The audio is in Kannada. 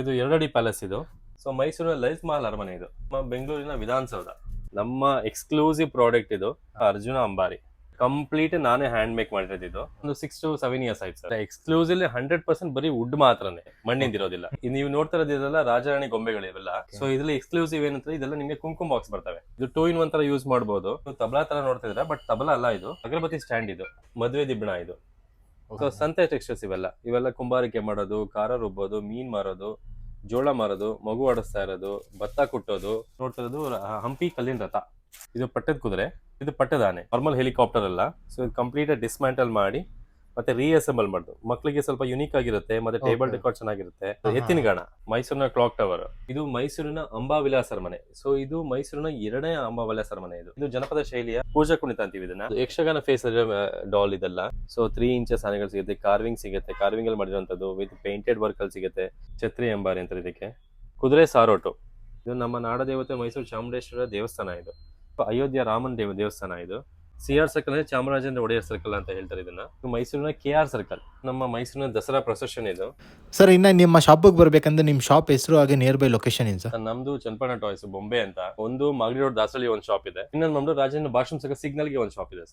ಇದು 2 ಅಡಿ ಪ್ಯಾಲೇಸ್ ಇದು. ಸೊ ಮೈಸೂರಿನ ಲಲಿತ್ ಮಹಲ್ ಅರಮನೆ ಇದು. ನಮ್ಮ ಬೆಂಗಳೂರಿನ ವಿಧಾನಸೌಧ. ನಮ್ಮ ಎಕ್ಸ್ಕ್ಲೂಸಿವ್ ಪ್ರಾಡಕ್ಟ್ ಇದು ಅರ್ಜುನ ಅಂಬಾರಿ. ಕಂಪ್ಲೀಟ್ ನಾನೇ ಹ್ಯಾಂಡ್ ಮೇಕ್ ಮಾಡಿರೋದು ಇದು. ಒಂದು 6 to 7 ಇಯರ್ಸ್ ಆಯ್ತು ಸರ್. ಎಕ್ಸ್ಕ್ಲೂಸಿವ್ಲಿ 100% ಬರೀ ವುಡ್ ಮಾತ್ರನೇ, ಮಣ್ಣಿಂದಿರೋದಿಲ್ಲ. ನೀವು ನೋಡ್ತಾ ಇರೋದು ಇದೆಲ್ಲ ರಾಜಾರಾಣಿ ಗೊಂಬೆಗಳು ಇವೆಲ್ಲ. ಸೊ ಇದ್ರಲ್ಲಿ ಎಕ್ಸ್ಕ್ಲೂಸಿವ್ ಏನಂದ್ರೆ ಇದೆಲ್ಲ ನಿಮಗೆ ಕುಂಕುಮ ಬಾಕ್ಸ್ ಬರ್ತವೆ. ಇದು 2 in 1 ತರ ಯೂಸ್ ಮಾಡಬಹುದು. ತಬಲಾ ತರ ನೋಡ್ತಾ ಇದ್ರೆ, ಬಟ್ ತಬಲಾ ಅಲ್ಲ ಇದು, ಅಗರಬತ್ತಿ ಸ್ಟ್ಯಾಂಡ್ ಇದು, ಮದುವೆ ದಿಬ್ಬಣ ಇದು. ಸೊ ಸಂತೆ ಟೆಕ್ಸ್ಟೈಲ್ಸ್ ಇವೆಲ್ಲ ಕುಂಬಾರಿಕೆ ಮಾಡೋದು, ಖಾರ ರುಬ್ಬೋದು, ಮೀನ್ ಮಾರೋದು, ಜೋಳ ಮಾರೋದು, ಮಗು ಆಡಿಸ್ತಾ ಇರೋದು, ಭತ್ತ ಕುಟ್ಟೋದು. ನೋಡ್ತಾ ಇರೋದು ಹಂಪಿ ಕಲ್ಲಿನ ರಥ. ಇದು ಪಟ್ಟದ ಕುದುರೆ, ಇದು ಪಟ್ಟದ ಆನೆ. ನಾರ್ಮಲ್ ಹೆಲಿಕಾಪ್ಟರ್ ಅಲ್ಲ. ಸೊ ಇದು ಕಂಪ್ಲೀಟ್ ಡಿಸ್ಮ್ಯಾಂಟಲ್ ಮಾಡಿ ಮತ್ತೆ ರೀಅಸೆಂಬಲ್ ಮಾಡೋದು. ಮಕ್ಕಳಿಗೆ ಸ್ವಲ್ಪ ಯುನೀಕ್ ಆಗಿರುತ್ತೆ, ಮತ್ತೆ ಟೇಬಲ್ ಡೆಕೋರ್ ಚೆನ್ನಾಗಿರುತ್ತೆ. ಎತ್ತಿನ ಗಾಣ, ಮೈಸೂರಿನ ಕ್ಲಾಕ್ ಟವರ್, ಇದು ಮೈಸೂರಿನ ಅಂಬಾವಿಲಾಸ್ ಅರಮನೆ. ಸೊ ಇದು ಮೈಸೂರಿನ 2ನೇ ಅಂಬಾವಿಲಾಸ್ ಅರಮನೆ. ಇದು ಜನಪದ ಶೈಲಿಯ ಪೂಜಾ ಕುಣಿತ ಅಂತೀವಿ ಇದನ್ನ. ಯಕ್ಷಗಾನ ಫೇಸ್ ಡಾಲ್ ಇದೆಲ್ಲ. ಸೊ 3 inches ಆನೆಗಳು ಸಿಗುತ್ತೆ, ಕಾರ್ವಿಂಗ್ ಸಿಗುತ್ತೆ, ಕಾರ್ವಿಂಗ್ ಅಲ್ಲಿ ಮಾಡಿರುವಂತದ್ದು ವಿತ್ ಪೇಂಟೆಡ್ ವರ್ಕ್ ಅಲ್ಲಿ ಸಿಗುತ್ತೆ. ಛತ್ರಿ ಅಂಬಾರಿ ಅಂತ ಇದಕ್ಕೆ. ಕುದುರೆ ಸಾರೋಟು, ಇದು ನಮ್ಮ ನಾಡದೇವತೆ ಮೈಸೂರು ಚಾಮುಂಡೇಶ್ವರ ದೇವಸ್ಥಾನ. ಇದು ಅಯೋಧ್ಯ ರಾಮನ್ ದೇವಸ್ಥಾನ. ಇದು CR ಸರ್ಕಲ್ ಅಂದ್ರೆ ಚಾಮರಾಜೇಂದ್ರ ಒಡೆಯರ್ ಸರ್ಕಲ್ ಅಂತ ಹೇಳ್ತಾರೆ ಇದನ್ನ. ಮೈಸೂರಿನ KR ಸರ್ಕಲ್, ನಮ್ಮ ಮೈಸೂರಿನ ದಸರಾ ಪ್ರೊಸೆಷನ್ ಇದು. ಸರ್, ಇನ್ನ ನಿಮ್ಮ ಶಾಪಿಗೆ ಬರ್ಬೇಕಂದ್ರೆ ನಿಮ್ಮ ಶಾಪ್ ಹೆಸರು ಹಾಗೆ ನಿಯರ್ ಬೈ ಲೊಕೇಶನ್ ಏನು ಸರ್? ನಮ್ದು ಚನ್ನಪಣ್ಣ ಟಾಯ್ಸ್ ಬೊಂಬೆ ಅಂತ ಒಂದು ಮಾಗಡಿ ರೋಡ್ ದಾಸಳಿ ಒಂದು ಶಾಪ್ ಇದೆ. ಇನ್ನೊಂದು ನಮ್ದು ರಾಜೇಂದ್ರ ಭಾಷಣ ಸಿಗ್ನಲ್ಗೆ ಒಂದು ಶಾಪ್ ಇದೆ.